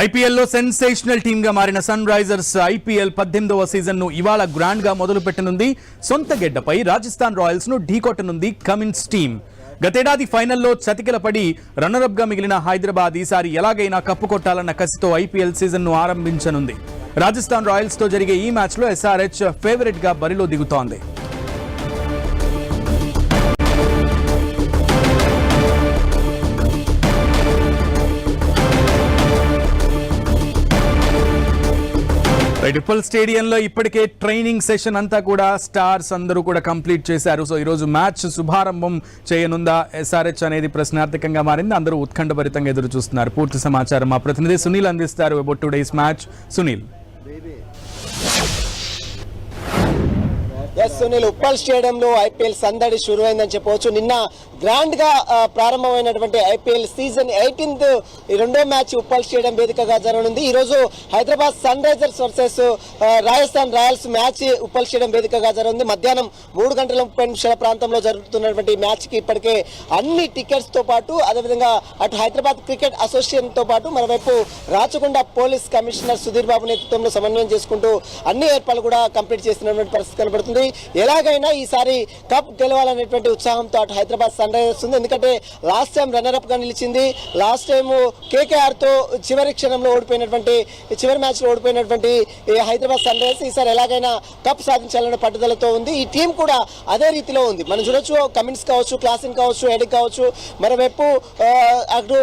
ఐపీఎల్లో sensational team గా మారిన సన్ రైజర్స్ ఐపీఎల్ 18వ సీజన్ ను ఇవాళ గ్రాండ్ గా మొదలు పెట్టనుంది. సొంత గెడ్డపై రాజస్థాన్ రాయల్స్ ను ఢీకొట్టనుంది కమిన్స్ టీమ్. గతేడాది ఫైనల్లో చతికిల పడి రన్నరప్ గా మిగిలిన హైదరాబాద్ ఈసారి ఎలాగైనా కప్పు కొట్టాలన్న కసితో ఐపీఎల్ సీజన్ ను ఆరంభించనుంది. రాజస్థాన్ రాయల్స్ తో జరిగే ఈ మ్యాచ్ లో ఎస్ఆర్హెచ్ ఫేవరెట్ గా బరిలో దిగుతోంది. ఉప్పల్ స్టేడియంలో ఇప్పటికే ట్రైనింగ్ సెషన్ అంతా కూడా స్టార్స్ అందరూ కూడా కంప్లీట్ చేశారు. సో ఈరోజు మ్యాచ్ శుభారంభం చేయనుందా ఎస్ఆర్హెచ్ అనేది ప్రశ్నార్థకంగా మారింది. అందరూ ఉత్కంఠభరితంగా ఎదురు చూస్తున్నారు. పూర్తి సమాచారం మా ప్రతినిధి సునీల్ అందిస్తారు. About today's match Sunil. Sunil, Uppal స్టేడియంలో ఐపీఎల్ సందడి షురు అయిందని చెప్పవచ్చు. నిన్న గ్రాండ్ గా ప్రారంభమైనటువంటి ఐపీఎల్ సీజన్ 18th రెండో మ్యాచ్ ఉప్పల్ స్టేడియం వేదికగా జరగనుంది. ఈ రోజు Hyderabad Sunrisers versus Rajasthan Royals match Uppal stadium వేదికగా జరుగుతుంది. మధ్యాహ్నం 3:30 ప్రాంతంలో జరుగుతున్నటువంటి మ్యాచ్ కి ఇప్పటికే అన్ని టికెట్స్ తో పాటు అదేవిధంగా అటు హైదరాబాద్ క్రికెట్ అసోసియేషన్ తో పాటు మరోవైపు రాచకొండ పోలీస్ కమిషనర్ సుధీర్ బాబు నేతృత్వంలో సమన్వయం చేసుకుంటూ అన్ని ఏర్పాట్లు కూడా కంప్లీట్ చేస్తున్నటువంటి పరిస్థితి కనబడుతుంది. ఎలాగైనా ఈసారి కప్ గెలవాలనేటువంటి ఉత్సాహంతో అటు హైదరాబాద్ సన్ రైజర్స్ ఉంది. ఎందుకంటే లాస్ట్ టైం రన్నర్ అప్ గా నిలిచింది. లాస్ట్ టైం కేకేఆర్ తో చివరి క్షణంలో ఓడిపోయినటువంటి చివరి మ్యాచ్ లో ఓడిపోయినటువంటి హైదరాబాద్ సన్ రైజర్స్ ఈసారి ఎలాగైనా కప్ సాధించాలనే పట్టుదలతో ఉంది. ఈ టీం కూడా అదే రీతిలో ఉంది. మనం చూడొచ్చు, కమిన్స్ కావచ్చు, క్లాసిన్ కావచ్చు, ఎడిక్ కావచ్చు, మరోవైపు అటు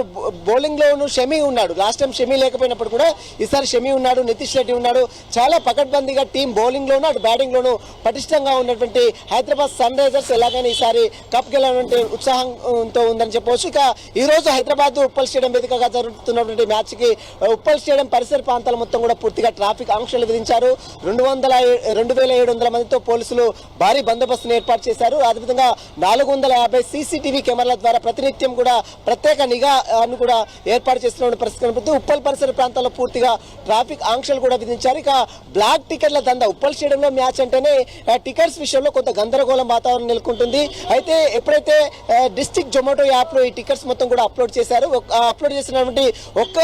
బౌలింగ్ లో షమీ ఉన్నాడు. లాస్ట్ టైం షమీ లేకపోయినప్పుడు కూడా ఈసారి షమీ ఉన్నాడు, నితీష్ రెడ్డి ఉన్నాడు. చాలా పకడ్బందీగా టీం బౌలింగ్ లోను అటు బ్యాటింగ్ లోను పటిష్టంగా ఉన్నటువంటి హైదరాబాద్ సన్ రైజర్స్ ఎలాగైనా ఈసారి కప్ గెలవాలంటే ఉత్సాహంతో ఉందని చెప్పవచ్చు. ఇక ఈ రోజు హైదరాబాద్ ఉప్పల్ స్టేడియం వేదికగా జరుగుతున్నటువంటి మ్యాచ్ కి ఉప్పల్ స్టేడియం పరిసర ప్రాంతాల మొత్తం కూడా పూర్తిగా ట్రాఫిక్ ఆంక్షలు విధించారు. 2,700 మందితో పోలీసులు భారీ బందోబస్తును ఏర్పాటు చేశారు. అదేవిధంగా 450 సీసీటీవీ కెమెరాల ద్వారా ప్రతినిత్యం కూడా ప్రత్యేక నిఘాను కూడా ఏర్పాటు చేస్తున్న పరిస్థితి కనబడుతుంది. ఉప్పల్ పరిసర ప్రాంతాల్లో పూర్తిగా ట్రాఫిక్ ఆంక్షలు కూడా విధించారు. ఇక బ్లాక్ టికెట్ల దందా, ఉప్పల్ స్టేడియంలో మ్యాచ్ అంటేనే టికెట్స్ విషయంలో కొంత గందరగోళం వాతావరణం నెలకొంటుంది. అయితే ఎప్పుడైతే డిస్ట్రిక్ట్ జొమాటో యాప్ లో ఈ టికెట్స్ మొత్తం కూడా అప్లోడ్ చేశారు, అప్లోడ్ చేసినటువంటి ఒక్క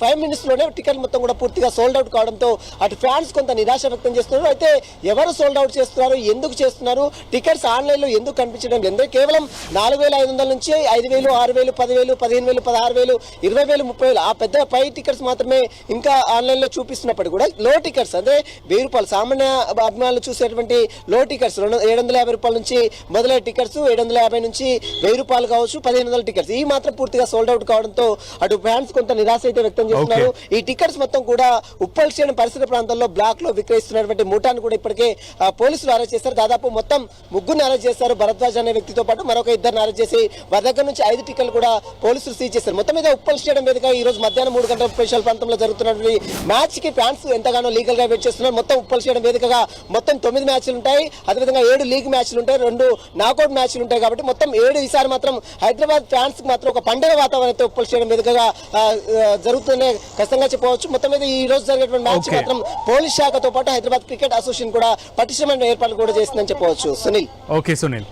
5 minutes లోనే టికెట్ మొత్తం కూడా పూర్తిగా సోల్డ్ అవుట్ కావడంతో అటు ఫ్యాన్స్ కొంత నిరాశ వ్యక్తం చేస్తున్నారు. అయితే ఎవరు సోల్డ్ అవుట్ చేస్తున్నారు, ఎందుకు చేస్తున్నారు, టికెట్స్ ఆన్లైన్ లో ఎందుకు కనిపించడం లేదు? కేవలం 4,500 నుంచి 5,000, 6,000, 10,000, 15,000, 16,000, 20,000, 30,000 ఆ పెద్ద పై టికెట్స్ మాత్రమే ఇంకా ఆన్లైన్ లో చూపిస్తున్నప్పటికీ కూడా లో టికెట్స్ అదే ₹1,000 సామాన్య అభిమానులు చూసేటువంటి లో టికెట్స్ 750 రూపాయల నుంచి మొదలయ్యే టికెట్స్ 750 నుంచి ₹1,000 కావచ్చు, 1,500 టికెట్స్ ఈ మాత్రం పూర్తిగా సోల్డ్ అవుట్ కావడంతో అటు ఫ్యాన్స్ కొంత నిరాశ అయితే వ్యక్తం చేస్తున్నారు. ఈ టికెట్స్ మొత్తం కూడా ఉప్పల్ స్టేడియం పరిసర ప్రాంతాల్లో బ్లాక్ లో విక్రయిస్తున్నటువంటి ముఠాను కూడా ఇప్పటికే పోలీసులు అరెస్ట్ చేశారు. దాదాపు మొత్తం 3 అరెస్ట్ చేశారు. భరద్వాజ్ అనే వ్యక్తితో పాటు మరొక 2 అరెస్ట్ చేసి వారి దగ్గర నుంచి 5 టికెట్లు కూడా పోలీసులు సీజ్ చేశారు. మొత్తం మీద ఉప్పల్ స్టేడియం వేదిక ఈ రోజు మధ్యాహ్నం 3:30 ప్రాంతంలో జరుగుతున్నటువంటి మ్యాచ్ కి ఫ్యాన్స్ ఎంతగానో లీగల్ గా వెయిట్ చేస్తున్నారు. మొత్తం ఉప్పల్ స్టేడియం వేదికగా మొత్తం 9 మ్యాచ్లు ఉంటాయి. అదేవిధంగా 7 లీగ్ మ్యాచ్లు ఉంటాయి, 2 నాకౌట్ మ్యాచ్లు ఉంటాయి. కాబట్టి మొత్తం 7 ఈసారి మాత్రం హైదరాబాద్ ఫ్యాన్స్ మాత్రం ఒక పండుగ వాతావరణంతో ఉప్పల్ స్టేడియం వేదికగా జరుగుతుందనే ఖచ్చితంగా చెప్పవచ్చు. మొత్తం మీద ఈ రోజు జరిగేటువంటి మ్యాచ్ మాత్రం పోలీస్ శాఖతో పాటు హైదరాబాద్ క్రికెట్ అసోసియేషన్ కూడా పటిష్టమైన ఏర్పాట్లు కూడా చేసిందని చెప్పవచ్చు. సునీల్. ఓకే సునీల్.